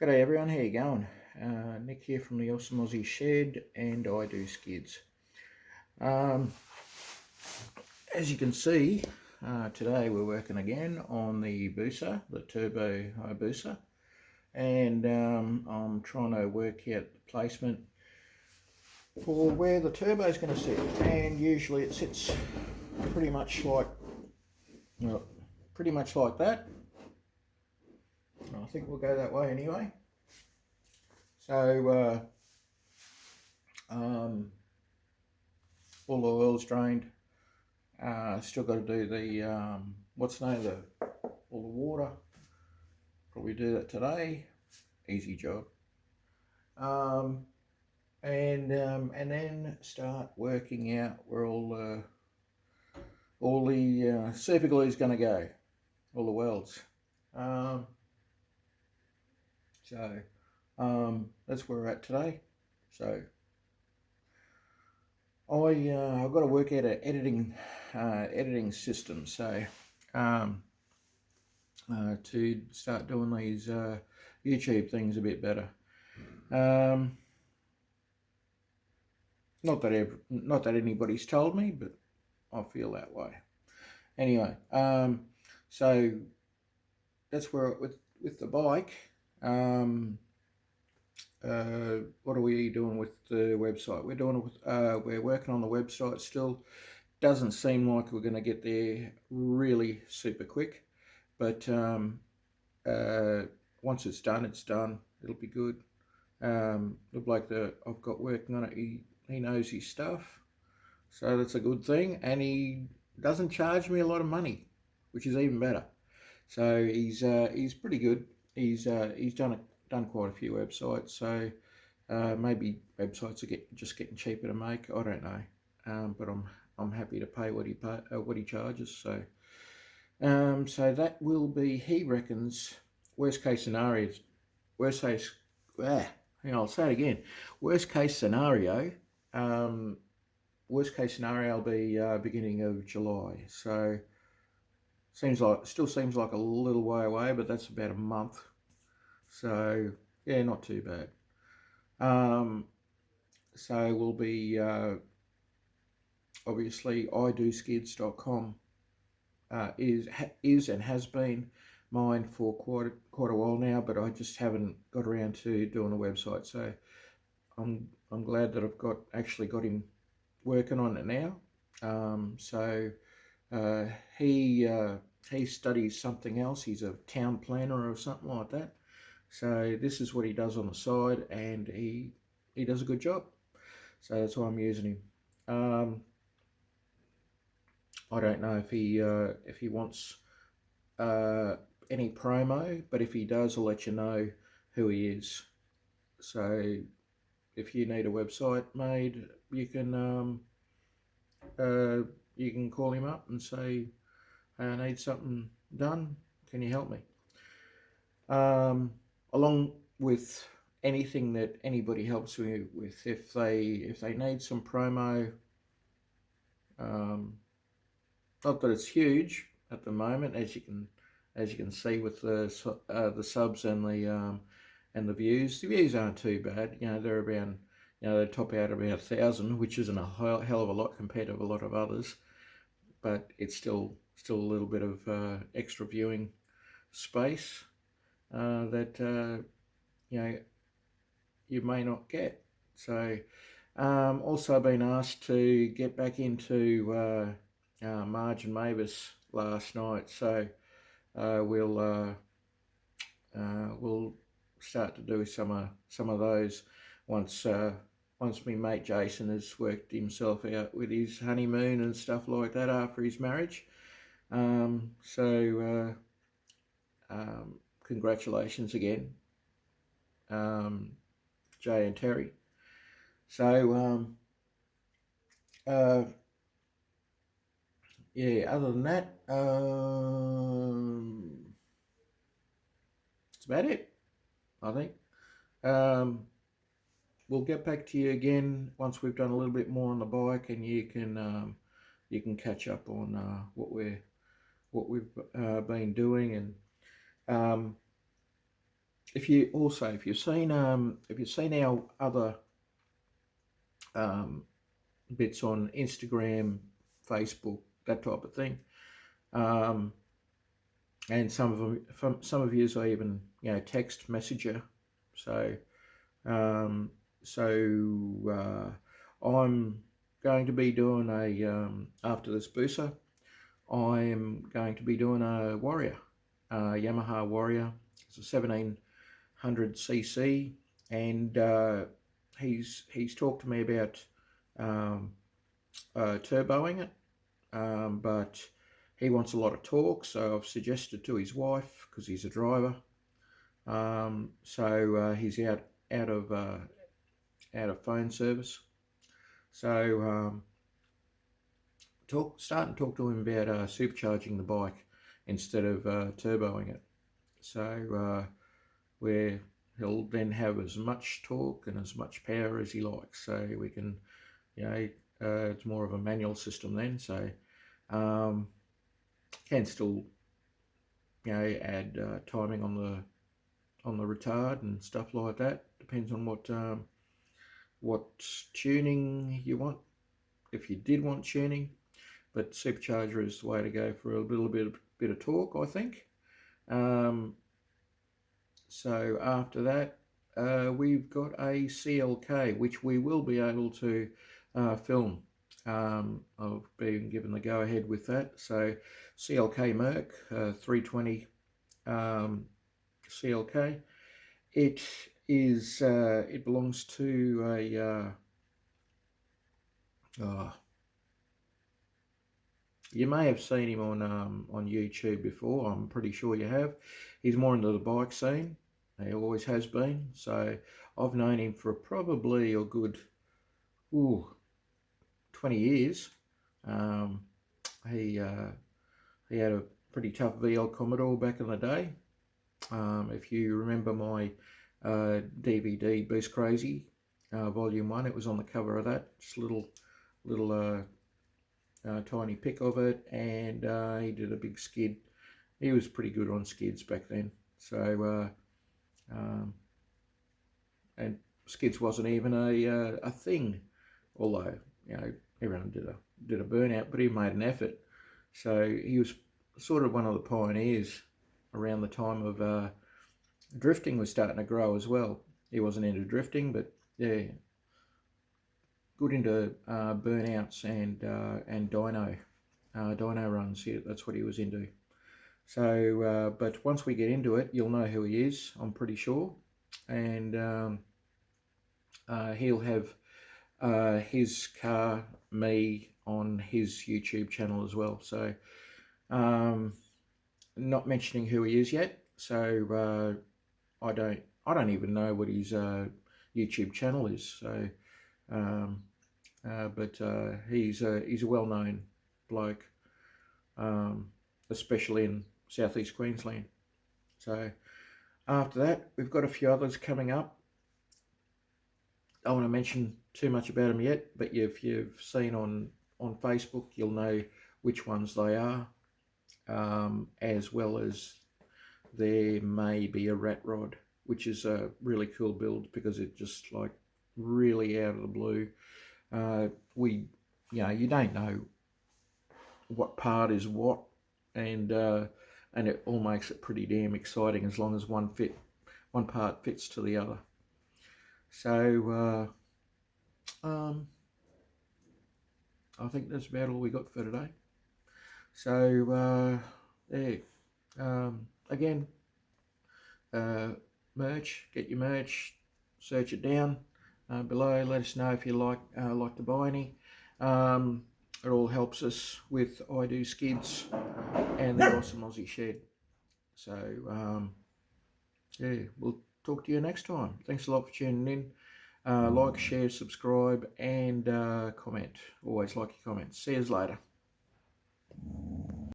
G'day everyone, how you going? Nick here from the Awesome Aussie Shed, and I do skids. As you can see, today we're working again on the BUSA, the Turbo Hayabusa, and I'm trying to work out the placement for where the turbo is going to sit, and usually it sits pretty much like that. I think we'll go that way anyway. So all the oil's drained. Still got to do the all the water. Probably do that today. Easy job. And then start working out where all the super glue is going to go, all the welds. That's where we're at today. So I've got to work out an editing system. So to start doing these YouTube things a bit better. Not that anybody's told me, but I feel that way. Anyway, so that's where with the bike. What are we doing with the website? We're working on the website still. Doesn't seem like we're going to get there really super quick, but once it's done, it's done. It'll be good. The bloke that I've got working on it, he knows his stuff, so that's a good thing, and he doesn't charge me a lot of money, which is even better. So he's pretty good. He's done quite a few websites, so maybe websites are just getting cheaper to make. I don't know, but I'm happy to pay what he charges. So so that will be, he reckons, worst case scenario. I'll say it again. Worst case scenario. Worst case scenario will be beginning of July. So still seems like a little way away, but that's about a month. So yeah, not too bad. So we'll be obviously idoskids.com is and has been mine for quite a while now, but I just haven't got around to doing a website. So I'm glad that I've actually got him working on it now. So he studies something else. He's a town planner or something like that. So this is what he does on the side, and he does a good job. So that's why I'm using him. I don't know if he wants any promo, but if he does, I'll let you know who he is. So if you need a website made, you can call him up and say, hey, I need something done. Can you help me? Along with anything that anybody helps me with, if they need some promo, not that it's huge at the moment, as you can see with the subs and the views. The views aren't too bad. They're around, they top out about 1,000, which isn't a hell of a lot compared to a lot of others, but it's still a little bit of extra viewing space that you may not get. So also been asked to get back into Marge and Mavis last night, so we'll start to do some of those once my mate Jason has worked himself out with his honeymoon and stuff like that after his marriage. Congratulations again, Jay and Terry. So yeah, other than that, that's about it, I think. We'll get back to you again once we've done a little bit more on the bike, and you can catch up on what we've been doing. And if you've seen our other bits on Instagram, Facebook, that type of thing, and some of you I even text messenger. So I'm going to be doing after this BUSA, I'm going to be doing a Warrior, Yamaha Warrior. It's a 1700cc, and he's talked to me about turboing it, but he wants a lot of torque, so I've suggested to his wife, because he's a driver. He's out of phone service. So start and talk to him about supercharging the bike instead of turboing it. So where he'll then have as much torque and as much power as he likes. So we can, it's more of a manual system then. So can still, add timing on the retard and stuff like that. Depends on what tuning you want, if you did want tuning. But supercharger is the way to go for a little bit of torque, I think. So after that, we've got a CLK, which we will be able to film. I've been given the go-ahead with that. So CLK Merc 320 CLK. It belongs to a you may have seen him on YouTube before. I'm pretty sure you have. He's more into the bike scene. He always has been. So I've known him for probably a good 20 years. He had a pretty tough VL Commodore back in the day. If you remember my DVD Beast Crazy Volume 1, it was on the cover of that. Just a little tiny pic of it, and he did a big skid. He was pretty good on skids back then. So and skids wasn't even a thing, although everyone did a burnout, but he made an effort. So he was sort of one of the pioneers around the time of drifting was starting to grow as well. He wasn't into drifting, but yeah, good into burnouts and dyno runs. Yeah, that's what he was into. So, but once we get into it, you'll know who he is, I'm pretty sure, and he'll have his car, me, on his YouTube channel as well. So, not mentioning who he is yet. So I don't even know what his YouTube channel is. So, but he's a well-known bloke, especially in southeast Queensland. So after that, we've got a few others coming up. I don't want to mention too much about them yet, but if you've seen on Facebook, you'll know which ones they are, as well as there may be a rat rod, which is a really cool build because it just like really out of the blue. You don't know what part is what, and it all makes it pretty damn exciting as long as one part fits to the other. So I think that's about all we got for today. So again, merch, get your merch, search it down below. Let us know if you like to buy any. It all helps us with I Do Skids and the Awesome Aussie Shed. So yeah, we'll talk to you next time. Thanks a lot for tuning in. Like, share, subscribe, and comment. Always like your comments. See you later.